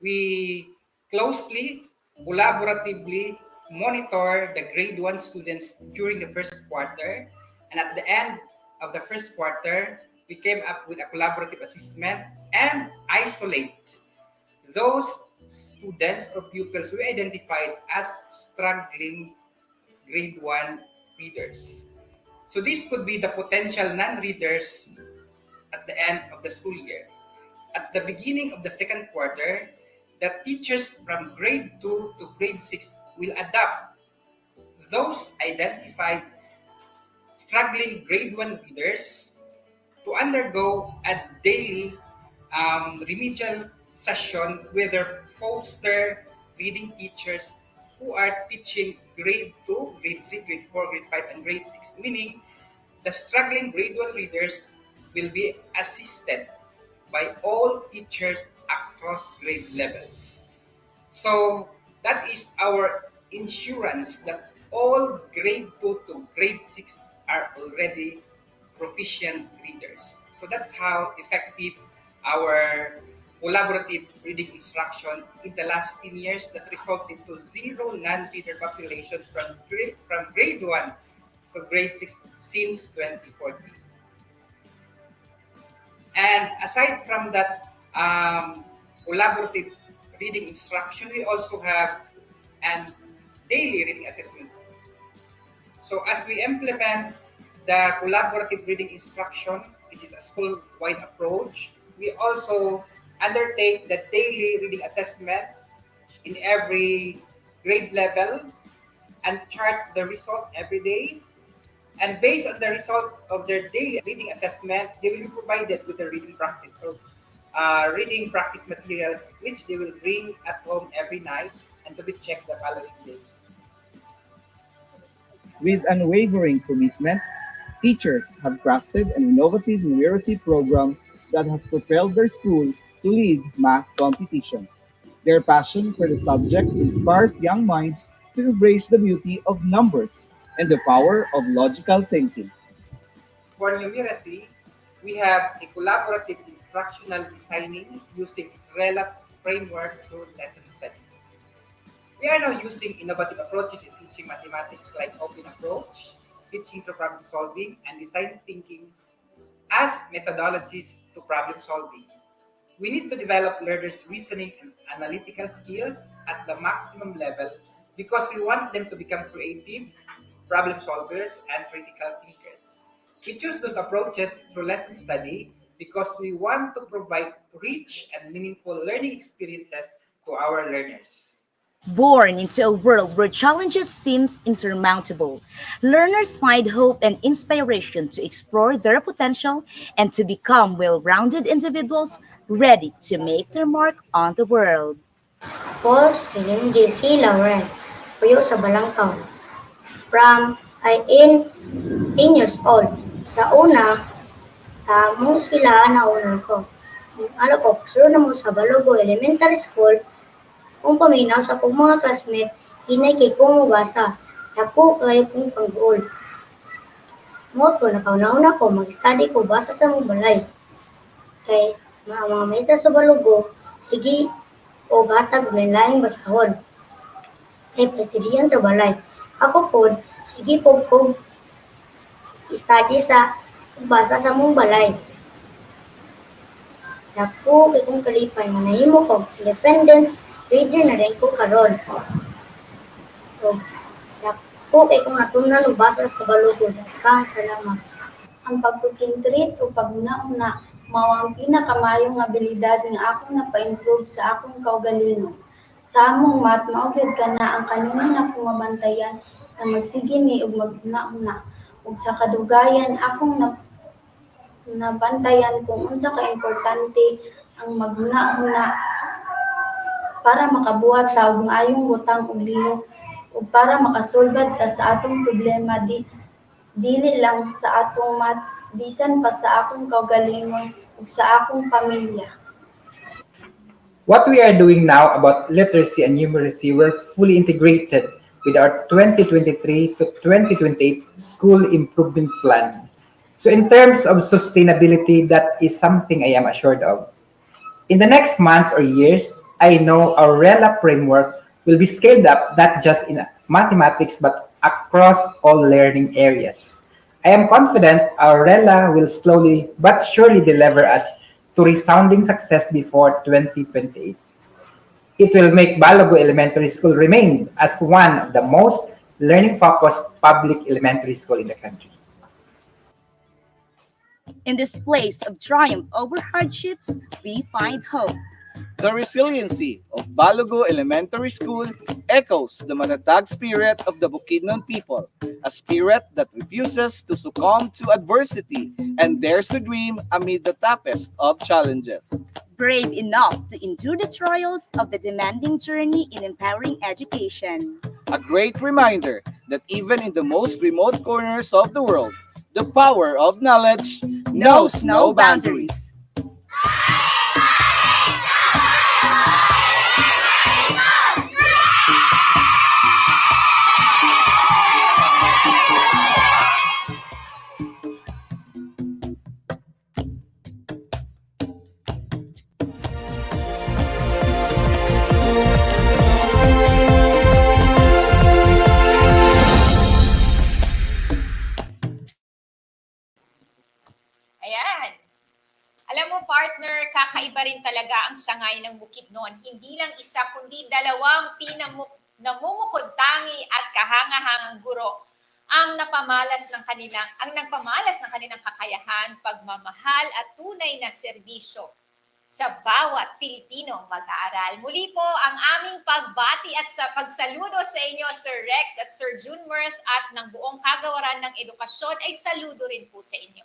we closely, collaboratively monitor the grade 1 students during the first quarter. And at the end of the first quarter, we came up with a collaborative assessment and isolate those students or pupils we identified as struggling grade 1 readers. So this could be the potential non-readers at the end of the school year. At the beginning of the second quarter, the teachers from grade 2 to grade 6 will adapt those identified struggling grade 1 readers to undergo a daily remedial session with their foster reading teachers who are teaching grade 2, grade 3, grade 4, grade 5, and grade 6, meaning the struggling grade 1 readers will be assisted by all teachers across grade levels. So that is our insurance that all grade 2 to grade 6 are already proficient readers. So that's how effective our collaborative reading instruction in the last 10 years that resulted to zero non-reader populations from grade 1 to grade 6 since 2014. And aside from that collaborative reading instruction, we also have an daily reading assessment. So as we implement the collaborative reading instruction, which is a school-wide approach, we also undertake the daily reading assessment in every grade level and chart the result every day. And based on the result of their daily reading assessment, they will be provided with the reading practice or reading practice materials, which they will bring at home every night and to be checked the following day. With unwavering commitment, teachers have crafted an innovative numeracy program that has propelled their school to lead math competition. Their passion for the subject inspires young minds to embrace the beauty of numbers and the power of logical thinking. For numeracy, we have a collaborative instructional designing using RELAP framework through lesson study. We are now using innovative approaches in teaching mathematics like open approach, teaching to problem solving, and design thinking as methodologies to problem solving. We need to develop learners' reasoning and analytical skills at the maximum level because we want them to become creative, problem solvers, and critical thinkers. We choose those approaches through lesson study because we want to provide rich and meaningful learning experiences to our learners. Born into a world where challenges seem insurmountable, learners find hope and inspiration to explore their potential and to become well-rounded individuals ready to make their mark on the world. Tapos, kining JC Lauren, puyo sa Balangkaw. From I in 10 years old. Sa una, sa mong eskwelahan na una ko. Ano ko, sunod na mo sa Balogo Elementary School, kung paminaw sa akong mga classmate, hinay kay kong mabasa. Dako kayo kong pag-uol. Mo ko, nakauna ko, mag-study ko basa sa mong balay. Kay mga meta sa Balogo, sige, o gatag lain basahon. Kay presidiyan sa balay. Ako po, sige po ko study sa basa sa mong balay. Dako kay kong kalipay, manahimo ko independence reader na rin ko karon. So, dako kay kong natunan og basa sa Balogo. Daghang salamat. Ang pagkonsentrate o paguna-una mao ang pinakamayong abilidad nga akong napa-improve sa akong kaugalingon. Sa among math, mao gyud kana ang kanunay akong mabantayan na magsige ni og maguna-una. ug sa kadugayan akong nabantayan kung unsa ka importante ang maghuna-huna para makabuhat ta og maayong butang ug lihok ug para makasulbad ta sa atong problema dili lang sa atong bisan pa sa akong kaugalingon ug sa akong pamilya. What we are doing now about literacy and numeracy were fully integrated with our 2023 to 2028 school improvement plan. So in terms of sustainability, that is something I am assured of. In the next months or years, I know our RELA framework will be scaled up not just in mathematics but across all learning areas. I am confident our RELA will slowly but surely deliver us to resounding success before 2028. It will make Balago Elementary School remain as one of the most learning-focused public elementary school in the country. In this place of triumph over hardships, we find hope. The resiliency of Balogo Elementary School echoes the matatag spirit of the Bukidnon people, a spirit that refuses to succumb to adversity and dares to dream amid the toughest of challenges. Brave enough to endure the trials of the demanding journey in empowering education. A great reminder that even in the most remote corners of the world, the power of knowledge knows no boundaries. Ayan. Alam mo, partner, kakaiba rin talaga ang sangay ng Bukidnon. Hindi lang isa, kundi dalawang namumukod tangi at kahangahangang guro ang nagpamalas ng kanilang kakayahan, pagmamahal at tunay na serbisyo sa bawat Pilipinong mag-aaral. Muli po ang aming pagbati at sa pagsaludo sa inyo, Sir Rex at Sir Junworth, at ng buong kagawaran ng edukasyon ay saludo rin po sa inyo.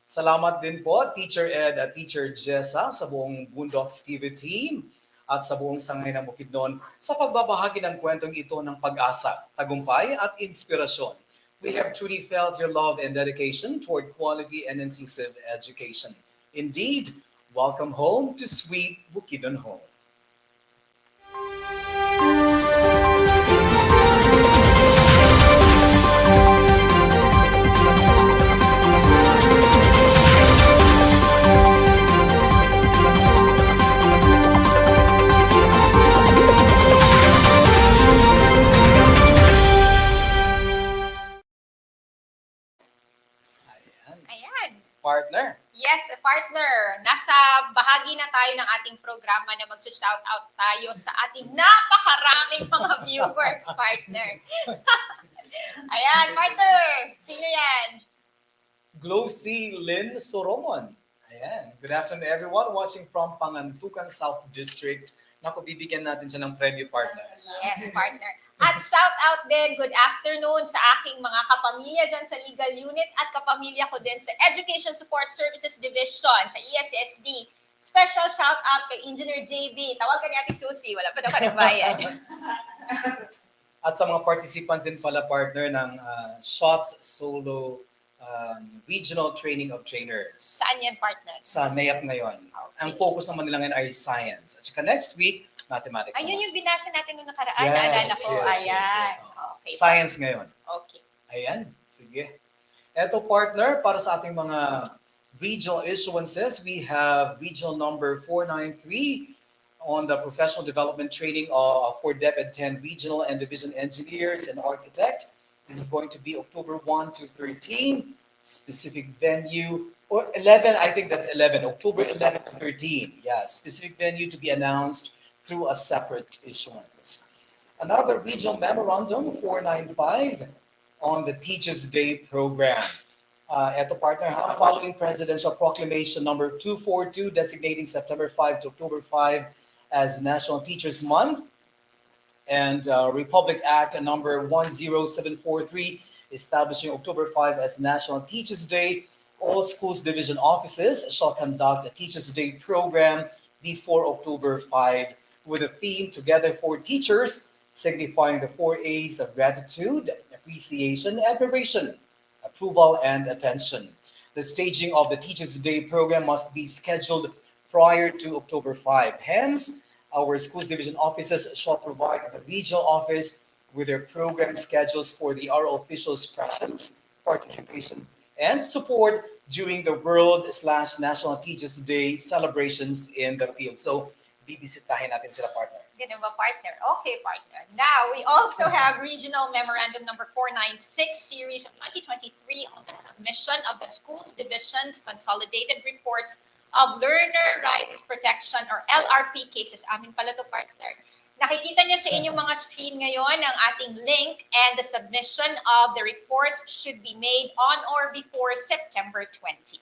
Salamat din po, Teacher Ed at Teacher Jessa, sa buong Boondocks TV team at sa buong sangay ng Bukidnon sa pagbabahagi ng kwentong ito ng pag-asa, tagumpay at inspirasyon. We have truly felt your love and dedication toward quality and inclusive education. Indeed, welcome home to sweet Bukidnon home. Partner. Yes, partner. Nasa bahagi na tayo ng ating programa na mag-shoutout tayo sa ating napakaraming mga viewers, partner. Ayan, partner. Sino yan? Glossy Lynn Soromon. Ayan. Good afternoon everyone watching from Pangantukan South District. Naku, bibigyan natin siya ng preview, partner. Yes, partner. At shout out din, good afternoon sa aking mga kapamilya dyan sa legal unit at kapamilya ko din sa Education Support Services Division sa ESSD. Special shout out kay Engineer JB. Tawag ka ni Ate Susie, wala pa daw ka nagbayad. At sa mga participants din pala, partner, ng SHOTS Solo Regional Training of Trainers. Saan yan, partner? Sa NAYAP ngayon. Okay. Ang focus naman nila ngayon ay science. At saka next week, mathematics. Ayun yung binasa natin nung nakaraan. Yes, naalala ko. Yes, ayan. Yes. Okay. Science ngayon. Okay. Ayan. Sige. Eto, partner, para sa ating mga regional issuances, we have regional number 493 on the professional development training for DepEd 10 regional and division engineers and architect. This is going to be October 1 to 13. Specific venue, or 11, I think that's 11, October 11 to 13. Yeah, specific venue to be announced through a separate issuance. Another regional memorandum, 495, on the Teachers' Day program. At the partner, following Presidential Proclamation number 242, designating September 5 to October 5 as National Teachers Month, and Republic Act number 10743, establishing October 5 as National Teachers Day, all schools division offices shall conduct a Teachers Day program before October 5 with a theme Together for Teachers, signifying the 4 A's of gratitude, appreciation, admiration, approval, and attention. The staging of the Teachers Day program must be scheduled prior to October 5. Hence, our schools division offices shall provide the regional office with their program schedules for the RO officials' presence, participation, and support during the World/National Teachers Day celebrations in the field. So, bibisitahin natin sila, partner. Ganun ba, partner? Okay, partner. Now, we also have Regional Memorandum number 496, Series of 2023 on the submission of the Schools Division's Consolidated Reports of Learner Rights Protection or LRP cases. Amin pala to, partner. Nakikita niyo sa inyong mga screen ngayon ang ating link, and the submission of the reports should be made on or before September 20.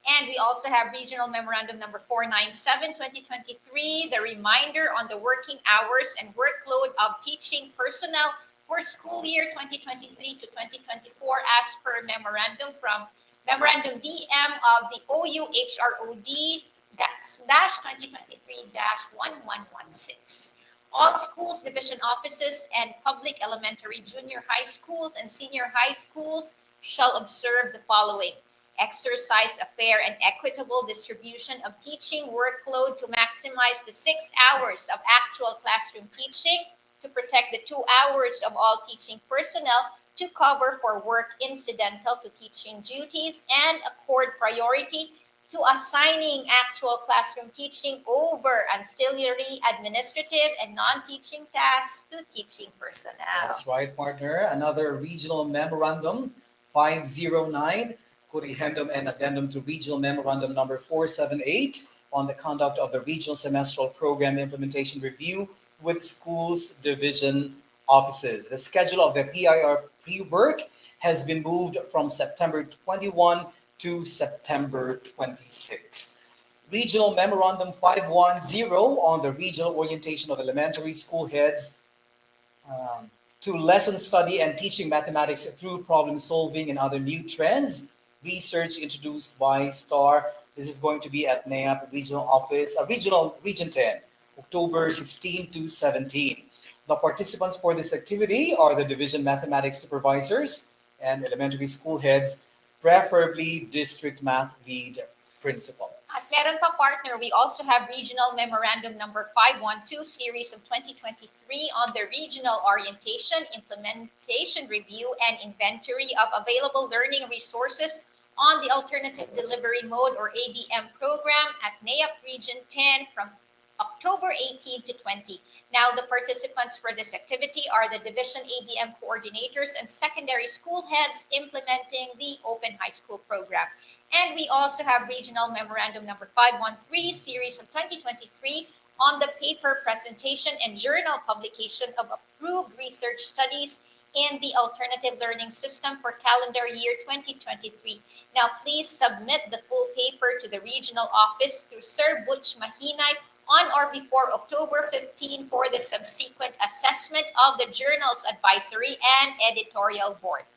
And we also have Regional Memorandum number 497, 2023, the reminder on the working hours and workload of teaching personnel for school year 2023 to 2024 as per memorandum from Memorandum DM of the OU-HROD-2023-1116. All schools, division offices, and public elementary, junior high schools, and senior high schools shall observe the following. Exercise a fair and equitable distribution of teaching workload to maximize the 6 hours of actual classroom teaching, to protect the 2 hours of all teaching personnel to cover for work incidental to teaching duties, and accord priority to assigning actual classroom teaching over ancillary, administrative, and non-teaching tasks to teaching personnel. That's right, partner. Another Regional Memorandum 509, Corrigendum and Addendum to Regional Memorandum number 478 on the conduct of the Regional Semestral Program Implementation Review with Schools Division offices. The schedule of the PIR pre-work has been moved from September 21 to September 26. Regional Memorandum 510 on the regional orientation of elementary school heads to lesson study and teaching mathematics through problem solving and other new trends. Research introduced by STAR. This is going to be at NAP Regional Office, Region 10, October 16 to 17. The participants for this activity are the division mathematics supervisors and elementary school heads, preferably district math lead principals. At meron pa, partner, we also have Regional Memorandum number 512, Series of 2023 on the regional orientation, implementation review, and inventory of available learning resources on the Alternative Delivery Mode or ADM program at NAIAP Region 10 from October 18 to 20. Now, the participants for this activity are the division ADM coordinators and secondary school heads implementing the Open High School program. And we also have Regional Memorandum number 513, Series of 2023 on the paper presentation and journal publication of approved research studies in the alternative learning system for calendar year 2023. Now, please submit the full paper to the regional office through Sir Butch Mahinay on or before October 15 for the subsequent assessment of the journal's advisory and editorial board.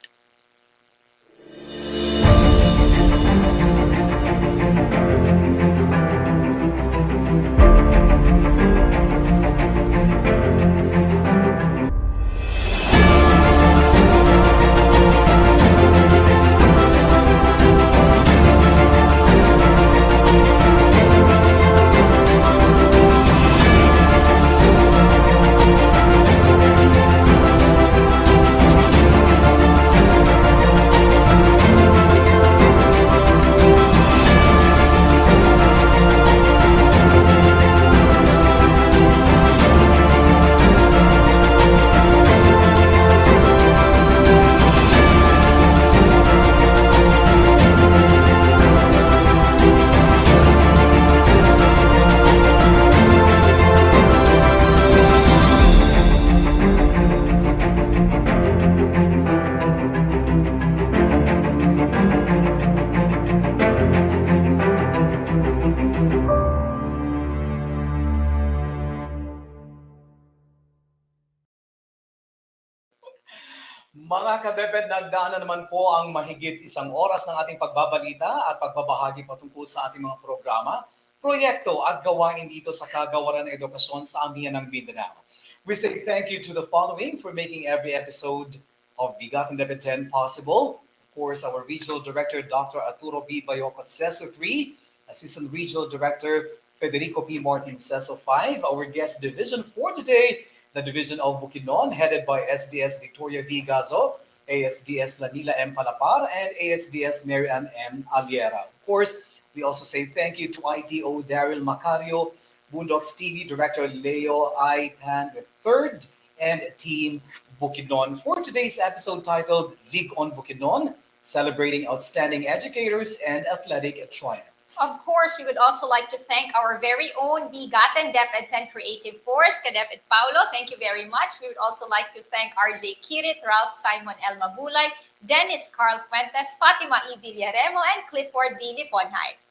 Mga ka-DepEd, nagdaan na naman po ang mahigit isang oras ng ating pagbabalita at pagbabahagi patungkol sa ating mga programa, proyekto at gawain dito sa Kagawaran ng Edukasyon sa Amihan ng Mindanao. We say thank you to the following for making every episode of BigaTEN DepEd possible. Of course, our Regional Director, Dr. Arturo B. Bayocot, CESO 3, Assistant Regional Director, Federico P. Martin, CESO 5, our guest division for today, the Division of Bukidnon, headed by SDS Victoria V. Gazo, ASDS Lanila M. Palapar, and ASDS Marian M. Aliera. Of course, we also say thank you to IDO Daryl Macario, Boondocks TV Director Leo I. Tan III, and Team Bukidnon for today's episode titled Lig-On Bukidnon, Celebrating Outstanding Educators and Athletic Triumphs. Of course, we would also like to thank our very own BigaTEN DepEd Creative Force, Kadeped Paulo. Thank you very much. We would also like to thank RJ Kirit, Ralph Simon El Mabulay, Dennis Carl Fuentes, Fatima E. Villaremo, and Clifford D. Liponhay.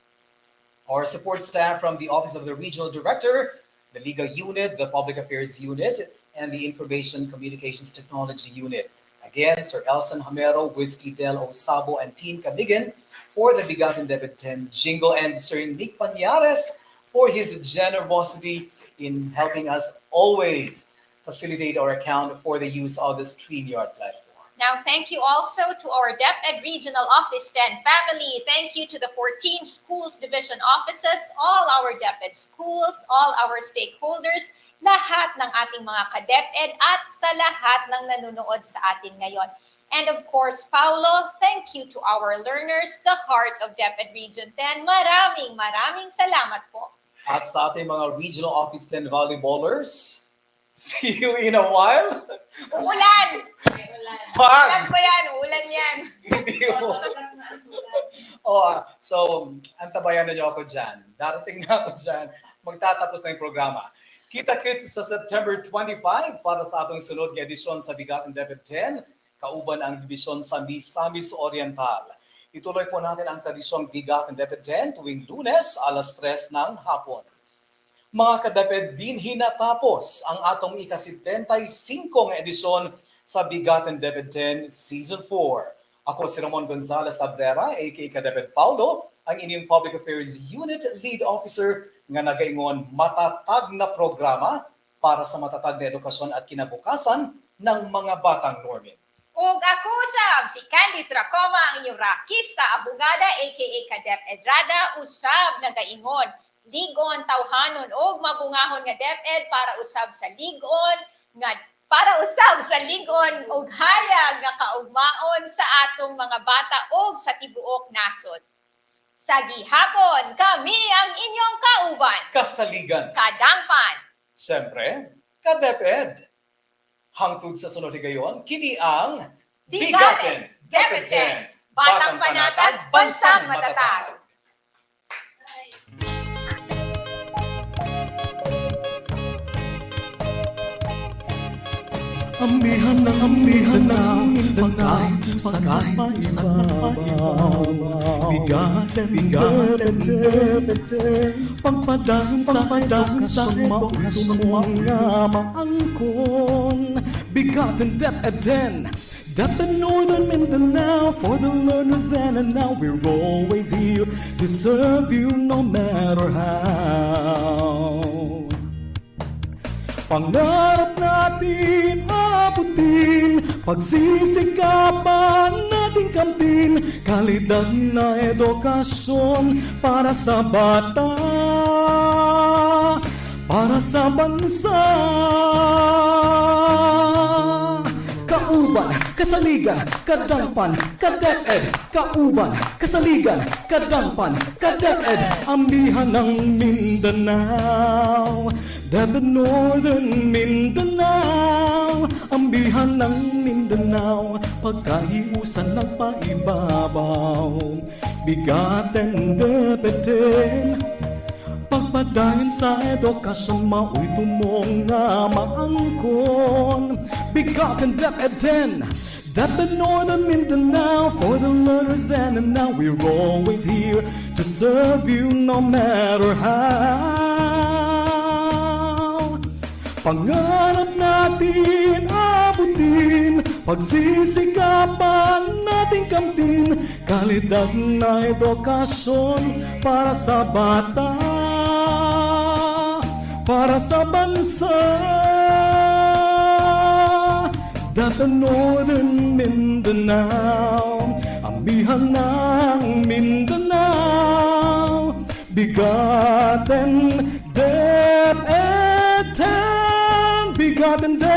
Our support staff from the Office of the Regional Director, the Liga Unit, the Public Affairs Unit, and the Information Communications Technology Unit. Again, Sir Elson Hamero, Wisty Del Osabo, and Team Canigan for the BigaTEN DepEd jingle, and Sir Nick Pañares for his generosity in helping us always facilitate our account for the use of the StreamYard platform. Now, thank you also to our DepEd Regional Office 10 family. Thank you to the 14 schools division offices, all our DepEd schools, all our stakeholders, lahat ng ating mga ka-DepEd at sa lahat ng nanonood sa atin ngayon. And of course, Paulo, thank you to our learners, the heart of DepEd Region 10. Maraming salamat po. At sa ating mga Regional Office 10 volleyballers, see you in a while. Uulan! Ulan ba yan? Ulan yan. Hindi mo. So, antabayan na niyo ako dyan. Darating na ako dyan. Magtatapos na yung programa. Kita-kits sa September 25 para sa atong sunod na edisyon sa BigaTEN DepEd 10. Kauban ang dibisyon sa Misamis Oriental. Ituloy po natin ang tradisyong BigaTEN DepEd tuwing Lunes, alas 3 ng hapon. Mga ka-DepEd, din hinatapos ang atong ika-75 edisyon sa BigaTEN DepEd Season 4. Ako si Ramon Gonzalez Abrera, aka ka-DepEd Paulo, ang inyong Public Affairs Unit Lead Officer nga nagaingon matatag na programa para sa matatag na edukasyon at kinabukasan ng mga batang Normin. Ug ako sab si Candice Racoma, ang inyong rakista, abogada, aka ka-DepEd Rada, usab nagaingon. Lig-On tawhanon og mabungahon nga DepEd para usab sa Lig-On og hayag nga kaugmaon sa atong mga bata og sa tibuok nasod. Sa gihapon, kami ang inyong kauban. Kasaligan. Kadangpan. Siyempre, ka-DepEd. Hangtod sa sunod gayon, kini ang BigaTEN DepEd, Batang Panatag, Bansang Matatag. Amihan ng Mindanao, pagkahit sa ibabaw. BigaTEN DepEd, pagpadaan sa edukasyon mga maangkon. BigaTEN DepEd, DepEd Northern Mindanao, for the learners then and now. We're always here to serve you no matter how. Pangarap natin abutin, pagsisikapan nating kamtin, kalidad na edukasyon para sa bata, para sa bansa. Kauban, kasaligan, kadangpan, ka-DepEd. Kauban, kasaligan, kadangpan, ka-DepEd. Amihan ng Mindanao, DepEd Northern Mindanao. Ambihan ng Mindanao, pagkahiusan ng paibabaw. BigaTEN DepEd, pagpadayon sa edukasyon, mao'y tumong nga maangkon. BigaTEN DepEd, DepEd Northern Mindanao, for the learners then and now. We're always here to serve you no matter how. Pangarap natin abutin, Pagsisikapan nating kamtin kalidad na edukasyon para sa bata, para sa bansa. DepEd Northern Mindanao, ambihan ng Mindanao. BigaTEN DepEd 10, BigaTEN DepEd.